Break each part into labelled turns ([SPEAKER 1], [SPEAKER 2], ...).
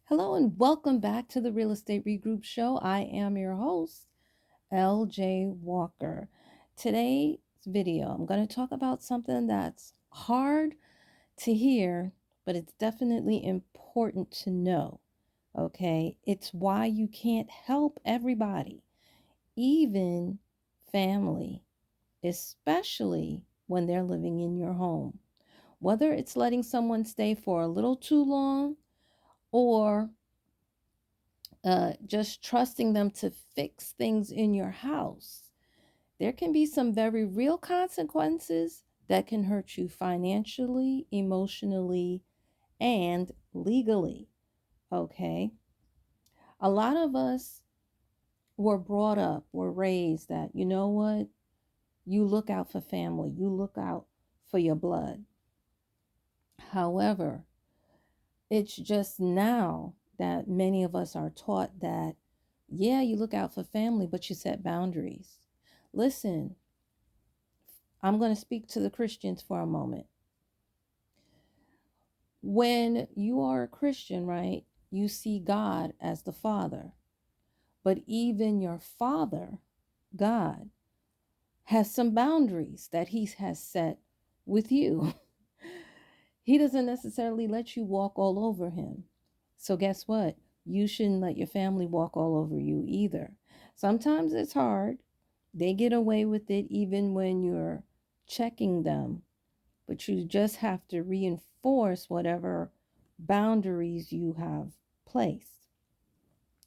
[SPEAKER 1] Hello and welcome back to the Real Estate Regroup Show. I am your host, LJ Walker. Today's video, I'm going to talk about something that's hard to hear, but it's definitely important to know. Okay, it's why you can't help everybody, even family, especially when they're living in your home. Whether it's letting someone stay for a little too long or just trusting them to fix things in your house, there can be some very real consequences that can hurt you financially, emotionally, and legally. Okay. A lot of us were brought up, were raised that, you know what? You look out for family, you look out for your blood. However, it's just now that many of us are taught that, yeah, you look out for family, but you set boundaries. Listen, I'm going to speak to the Christians for a moment. When you are a Christian, right, you see God as the Father, but even your Father, God, has some boundaries that He has set with you. He doesn't necessarily let you walk all over Him. So, guess what? You shouldn't let your family walk all over you either. Sometimes it's hard. They get away with it even when you're checking them, but you just have to reinforce whatever boundaries you have placed.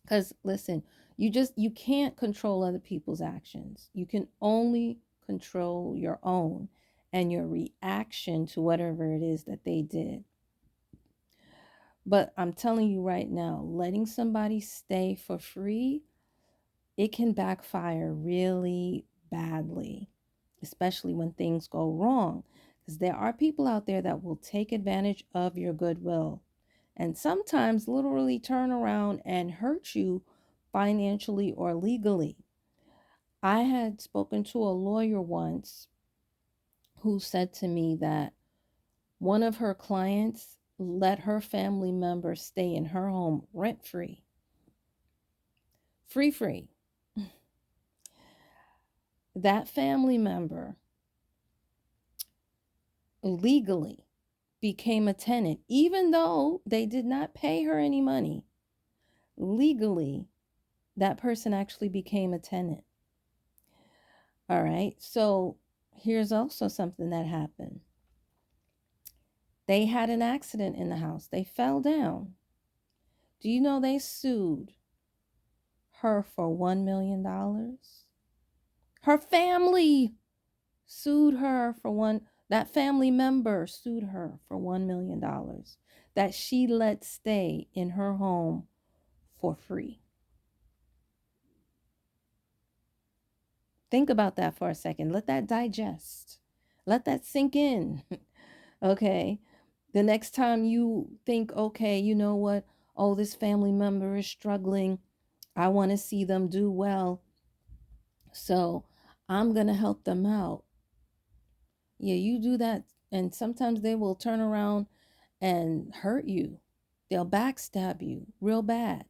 [SPEAKER 1] Because listen, you can't control other people's actions. You can only control your own and your reaction to whatever it is that they did. But I'm telling you right now, letting somebody stay for free, it can backfire really badly, especially when things go wrong. Because there are people out there that will take advantage of your goodwill and sometimes literally turn around and hurt you financially or legally. I had spoken to a lawyer once who said to me that one of her clients let her family member stay in her home rent free, free. That family member legally became a tenant, even though they did not pay her any money. Legally, that person actually became a tenant. All right. So here's also something that happened. They had an accident in the house. They fell down. Do you know they sued her for $1 million? Her family sued her for that family member sued her for $1 million that she let stay in her home for free. Think about that for a second. Let that digest. Let that sink in. Okay. The next time you think, okay, you know what? Oh, this family member is struggling. I want to see them do well. So I'm going to help them out. Yeah, you do that. And sometimes they will turn around and hurt you. They'll backstab you real bad.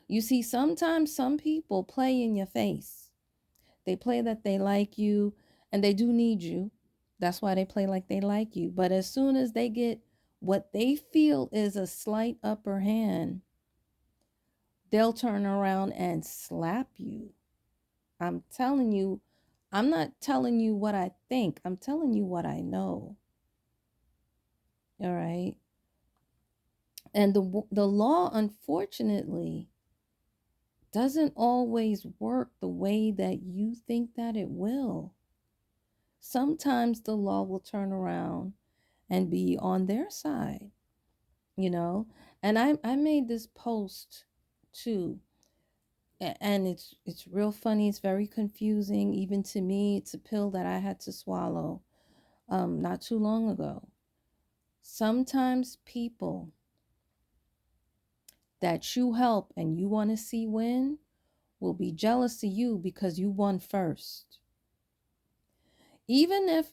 [SPEAKER 1] You see, sometimes some people play in your face. They play that they like you and they do need you. That's why they play like they like you. But as soon as they get what they feel is a slight upper hand, they'll turn around and slap you. I'm telling you, I'm not telling you what I think. I'm telling you what I know. All right. And the law, unfortunately, doesn't always work the way that you think that it will. Sometimes the law will turn around and be on their side, you know. And I made this post too, and it's real funny. It's very confusing, even to me. It's a pill that I had to swallow not too long ago. Sometimes people that you help and you want to see win will be jealous of you because you won first. Even if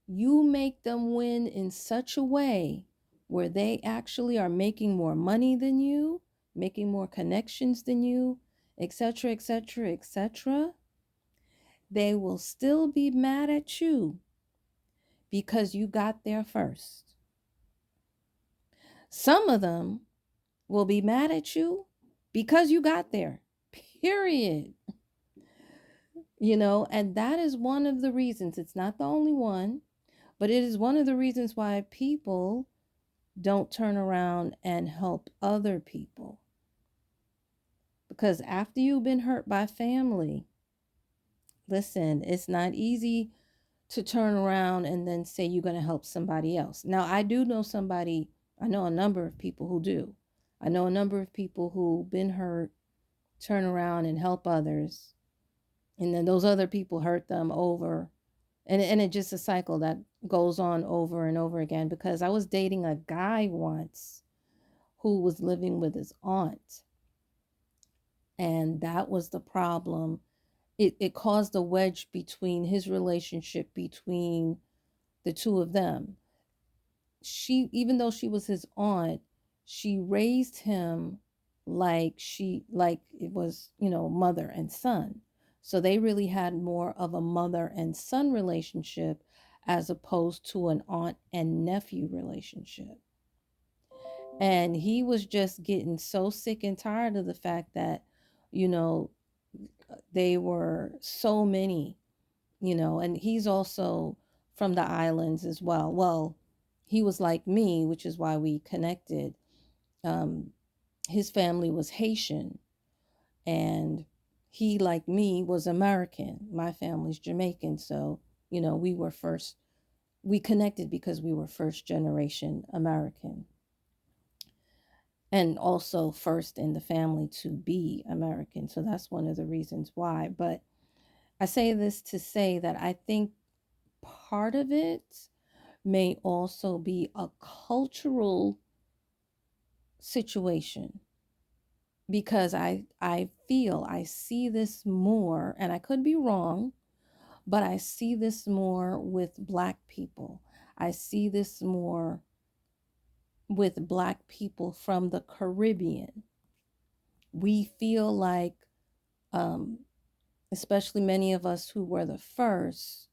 [SPEAKER 1] you make them win in such a way where they actually are making more money than you, making more connections than you, etc., etc., etc., they will still be mad at you because you got there first. Some of them will be mad at you because you got there, period. And that is one of the reasons. It's not the only one, but it is one of the reasons why people don't turn around and help other people. Because after you've been hurt by family, listen, it's not easy to turn around and then say you're going to help somebody else. Now, I know a number of people who do. I know a number of people who've been hurt, turn around and help others. And then those other people hurt them over. And it's just a cycle that goes on over and over again. Because I was dating a guy once who was living with his aunt. And that was the problem. It caused a wedge between his relationship between the two of them. Even though she was his aunt, she raised him like it was, mother and son. So they really had more of a mother and son relationship as opposed to an aunt and nephew relationship. And he was just getting so sick and tired of the fact that, you know, they were so many, and he's also from the islands as well. Well, he was like me, which is why we connected. Um, his family was Haitian, and he, like me, was American. My family's Jamaican. So, we connected because we were first generation American, and also first in the family to be American. So that's one of the reasons why. But I say this to say that I think part of it may also be a cultural situation, because I feel I see this more, and I could be wrong, but I see this more with Black people. I see this more with Black people from the Caribbean. We feel like, um, especially many of us who were the first,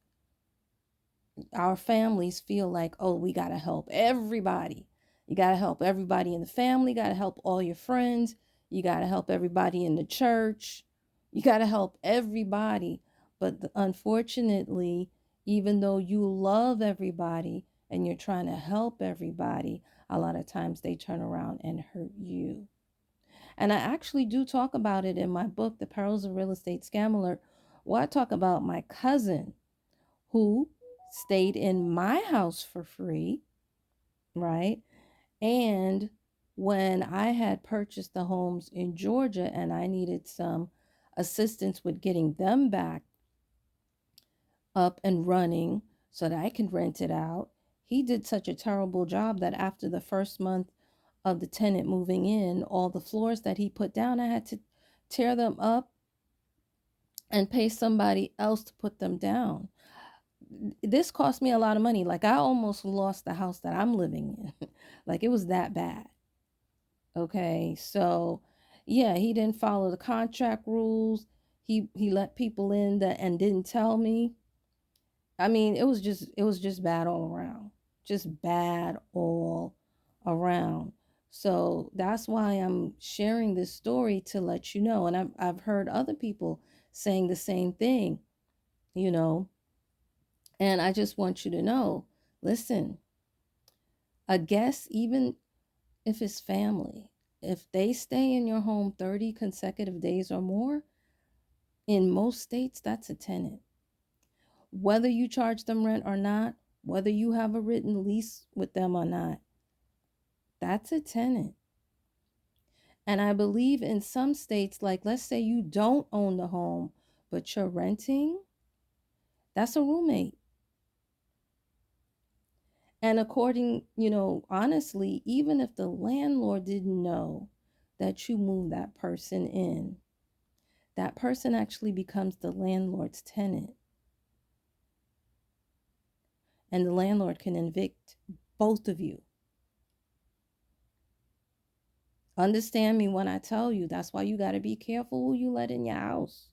[SPEAKER 1] our families feel like, oh, we got to help everybody. You got to help everybody in the family, got to help all your friends, you got to help everybody in the church, you got to help everybody. But unfortunately, even though you love everybody and you're trying to help everybody, a lot of times they turn around and hurt you. And I actually do talk about it in my book, The Perils of Real Estate Scam Alert, where I talk about my cousin who stayed in my house for free, right? And when I had purchased the homes in Georgia and I needed some assistance with getting them back up and running so that I can rent it out, he did such a terrible job that after the first month of the tenant moving in, all the floors that he put down, I had to tear them up and pay somebody else to put them down. This cost me a lot of money. Like, I almost lost the house that I'm living in. Like, it was that bad. Okay. So yeah, he didn't follow the contract rules. He let people in that and didn't tell me. I mean, it was just bad all around. Just bad all around. So that's why I'm sharing this story, to let you know. And I've heard other people saying the same thing, you know. And I just want you to know, listen, a guest, even if it's family, if they stay in your home 30 consecutive days or more, in most states, that's a tenant. Whether you charge them rent or not, whether you have a written lease with them or not, that's a tenant. And I believe in some states, like let's say you don't own the home, but you're renting, that's a roommate. And according, honestly, even if the landlord didn't know that you moved that person in, that person actually becomes the landlord's tenant. And the landlord can evict both of you. Understand me when I tell you. That's why you got to be careful who you let in your house.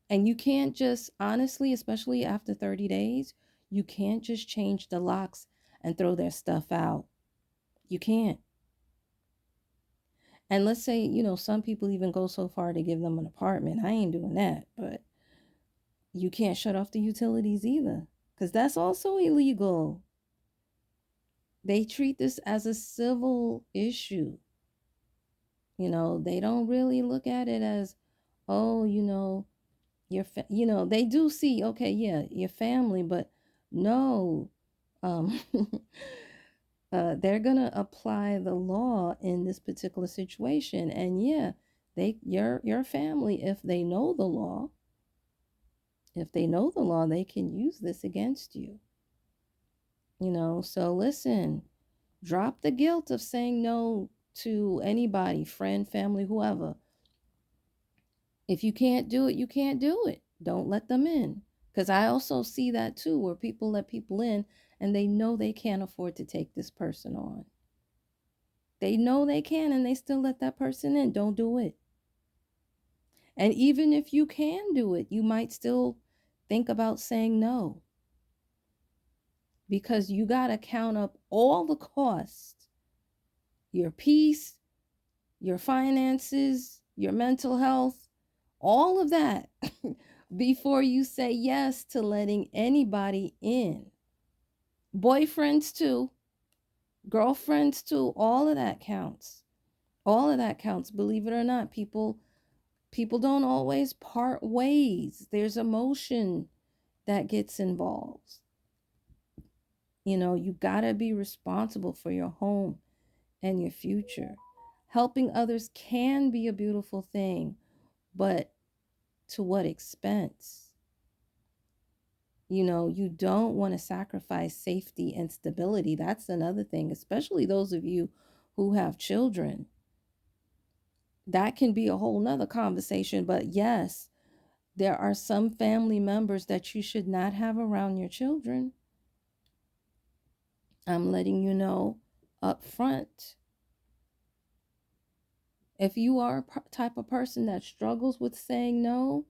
[SPEAKER 1] And you can't just, honestly, especially after 30 days, you can't just change the locks and throw their stuff out. You can't. And let's say, some people even go so far to give them an apartment. I ain't doing that. But you can't shut off the utilities either, because that's also illegal. They treat this as a civil issue. They don't really look at it as, oh, they do see, okay, yeah, your family, but no, um, they're gonna apply the law in this particular situation, and yeah, your family, if they know the law, they can use this against you. So listen, drop the guilt of saying no to anybody, friend, family, whoever. If you can't do it, you can't do it. Don't let them in. Because I also see that too, where people let people in and they know they can't afford to take this person on. They know they can and they still let that person in. Don't do it. And even if you can do it, you might still think about saying no, because you got to count up all the costs, your peace, your finances, your mental health, all of that before you say yes to letting anybody in. Boyfriends too, girlfriends too, all of that counts. All of that counts, believe it or not. People don't always part ways. There's emotion that gets involved. You got to be responsible for your home and your future. Helping others can be a beautiful thing, but to what expense? You don't want to sacrifice safety and stability. That's another thing, especially those of you who have children. That can be a whole nother conversation. But yes, there are some family members that you should not have around your children. I'm letting you know up front. If you are a type of person that struggles with saying no,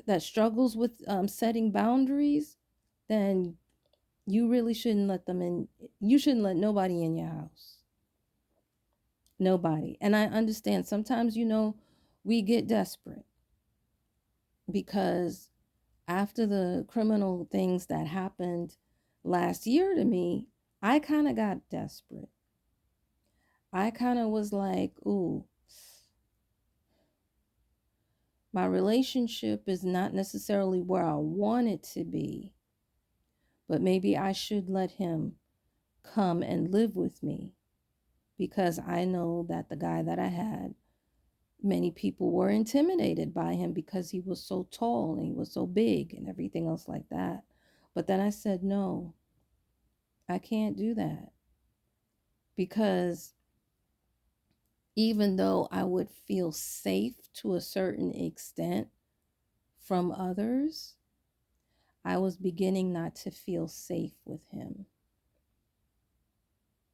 [SPEAKER 1] that struggles with setting boundaries, then you really shouldn't let them in. You shouldn't let nobody in your house. Nobody. And I understand sometimes, we get desperate, because after the criminal things that happened last year to me, I kind of got desperate. I kind of was like, ooh, my relationship is not necessarily where I want it to be, but maybe I should let him come and live with me, because I know that the guy that I had, many people were intimidated by him because he was so tall and he was so big and everything else like that. But then I said, no, I can't do that, because even though I would feel safe to a certain extent from others, I was beginning not to feel safe with him,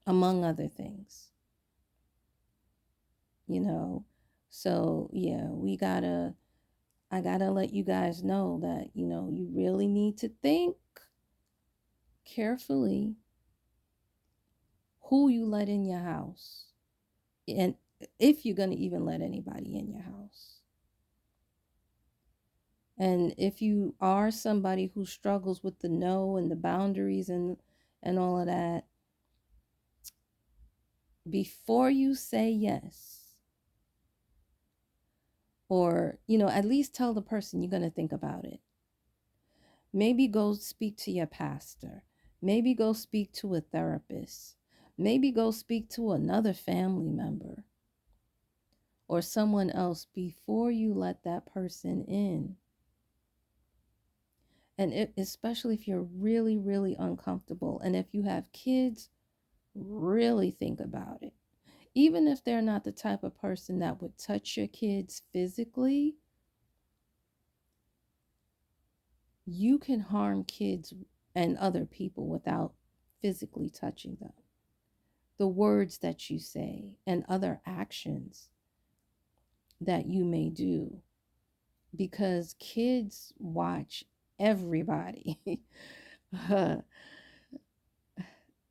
[SPEAKER 1] among other things, you know. So, yeah, I gotta let you guys know that, you really need to think carefully who you let in your house, and if you're going to even let anybody in your house. And if you are somebody who struggles with the no and the boundaries and all of that, before you say yes, or at least tell the person you're going to think about it. Maybe go speak to your pastor. Maybe go speak to a therapist. Maybe go speak to another family member or someone else before you let that person in. And especially if you're really, really uncomfortable. And if you have kids, really think about it. Even if they're not the type of person that would touch your kids physically, you can harm kids and other people without physically touching them. the words that you say, and other actions that you may do, because kids watch everybody,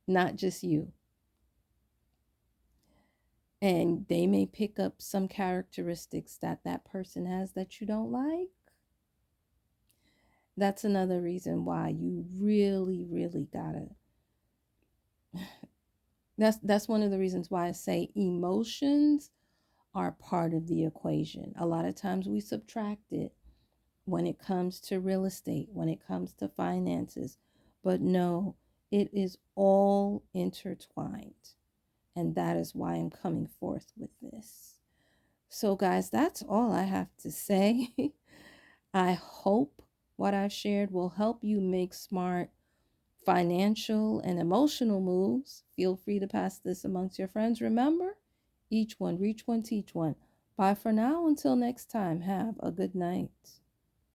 [SPEAKER 1] not just you. And they may pick up some characteristics that that person has that you don't like. That's another reason why you really, really gotta. That's one of the reasons why I say emotions are part of the equation. A lot of times we subtract it when it comes to real estate, when it comes to finances. But no, it is all intertwined. And that is why I'm coming forth with this. So, guys, that's all I have to say. I hope what I've shared will help you make smart financial and emotional moves. Feel free to pass this amongst your friends. Remember, each one, reach one, teach one. Bye for now. Until next time, have a good night.